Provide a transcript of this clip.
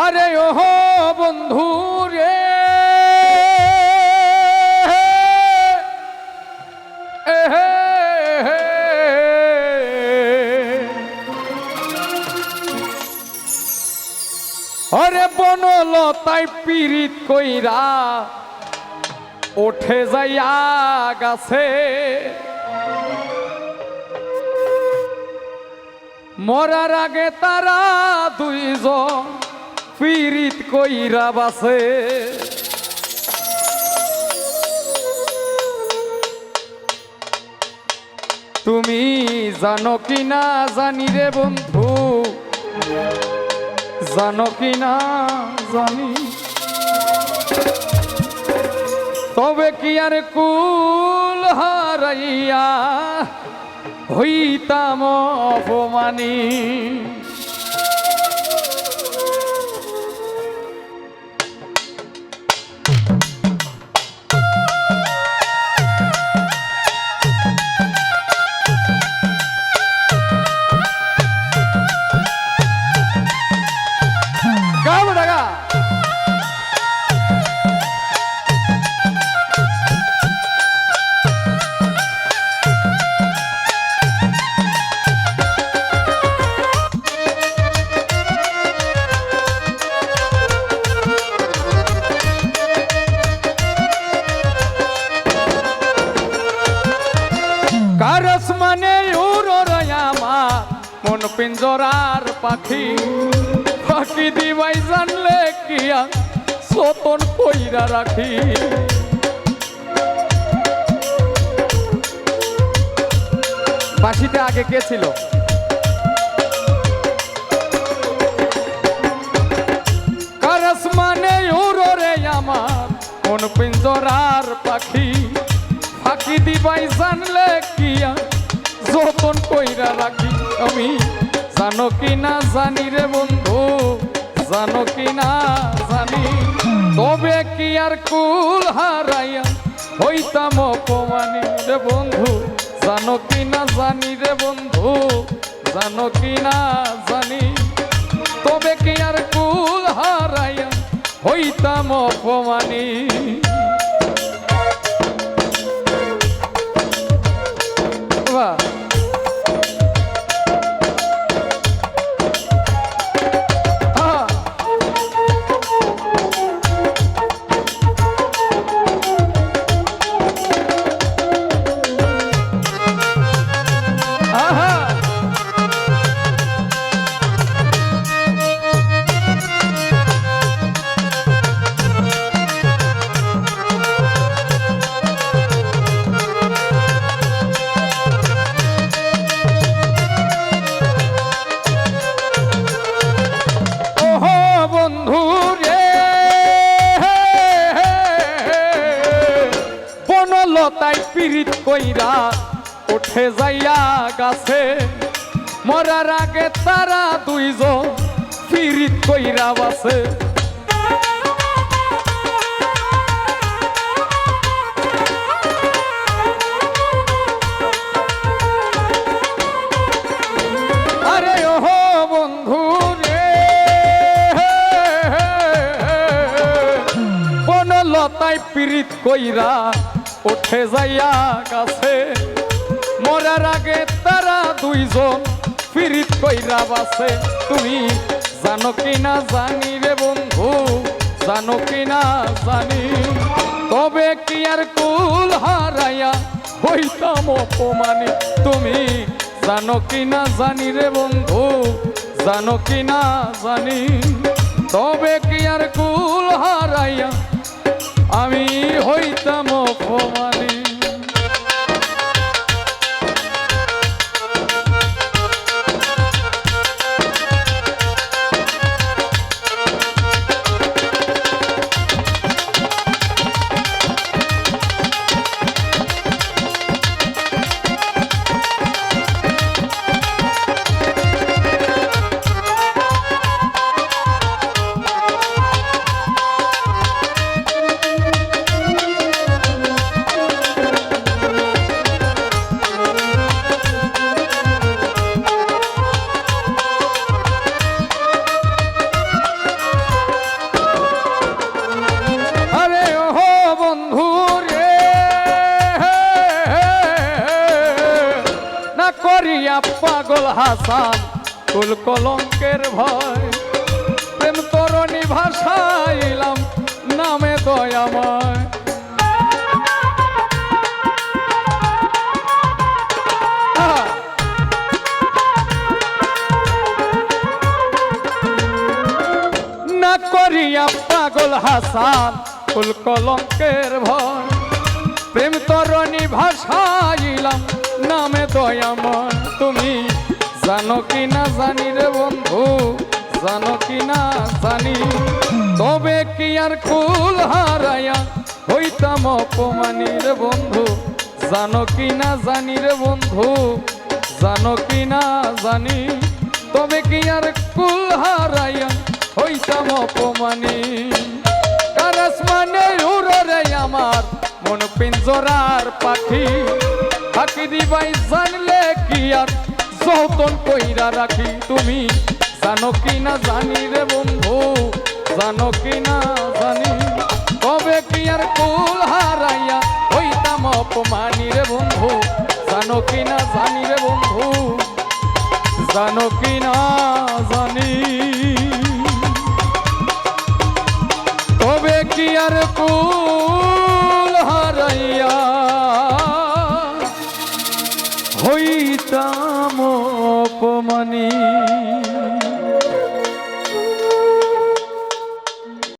আরে ও বন্ধু রে আরে বনলতায় পীড়িত কইরা ওঠে যাইয়া গাছে মরার আগে তারা দুইজন পীড়িত কইরা বাসে। তুমি জানো কি না জানি রে বন্ধু, জানো কি না জানি, তবে কি আর কুল হারাইয়া হইতাম অপমানী। কারস মানে মন পিঞ্জরার পাখি, পাখি দিবাই জানলে কিয়া সতন কইরা রাখি। বাঁশিতে আগে কে ছিল? কারস মানে রে আমার মন পিঞ্জরার পাখি, ফাঁকি দিবাই জানলে কিয়া যতন কইরা রাখি। আমি জানো কি না জানি রে বন্ধু, জানো কি না জানি, তবে কি আর কুল হারাইয়া হইতাম অপমানী রে বন্ধু। জানো কি না জানি রে বন্ধু, জানো কি না জানি, তবে কি আর কুল হারাইয়া হইতাম অপমানী। তাই পীড়িত কইরা ওঠে যাইয়া গাছে, মরার আগে তারা দুইজন পীড়িত কইরা বাসে। আরে ও বন্ধু রে বনলতায় পীড়িত কইরা ওঠে যাইয়া গাছে, মরার আগে তারা দুইজন পীড়িত কইরা বাসে। তুমি জানো কি না জানি রে বন্ধু, জানো কি না জানি, তবে কি আর কুল হারাইয়া হইতাম অপমানী। তুমি জানো কি না জানি রে বন্ধু, জানো কি না জানি, তবে কি আর কুল হারাইয়া আমি হইতাম অপমানী। পাগল হাসান কুল কলঙ্কের ভয় প্রেম তরণী ভাষাইলাম নামে দয়াময় না করিয়া পাগল হাসান কুল কলঙ্কের ভয় প্রেম তরণী ভাষাইলাম নামে দয়াময় তুমি জানো কি না জানি রে বন্ধু জানো কি না জানি তবে কি আর কুল হারাইয়া হইতাম অপমানী রে বন্ধু জানো কি না জানি রে বন্ধু জানো কি না জানি তবে কি আর কুল হারাইয়া হইতাম অপমানী কারাস মানে উড়ো রে আমার মন পিঞ্জরার পাখি ফাঁকি দিবাই জানলে কি আর যতন কইরা রাখি তুমি জানো কি না জানি রে বন্ধু জানো কি না জানি তবে কি আর কুল হারাইয়া হইতাম অপমানী রে বন্ধু জানো কি না জানি রে বন্ধু জানো কি না জানি তবে কি আর কুল